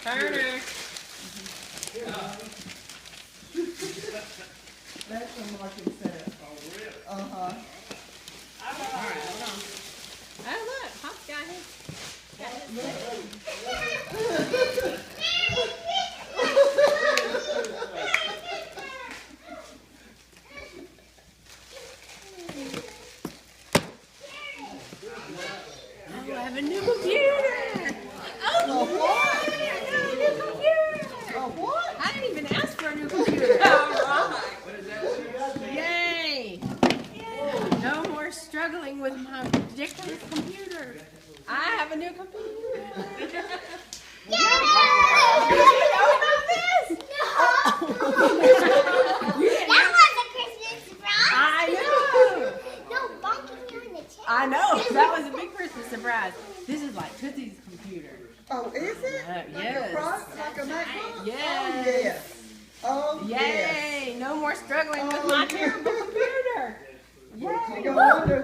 Turner. That's what Martin said. Oh, really? Uh-huh. Alright, hold on. Oh look, Pop's got his. Oh, I have a new computer! Oh, what? I got a new computer! Oh, what? I didn't even ask for a new computer. Alright. Yay! No more struggling with my ridiculous computer. I have a new computer. Yay! That was a Christmas surprise. No, bonking you in the chest. I know. That was a big Christmas surprise. This is like Tootsie's computer. Oh, is it? Like Yes. a Pro- like a MacBook? Yes. Oh, yes. Yay! No more struggling with my terrible computer. Yay! No wonder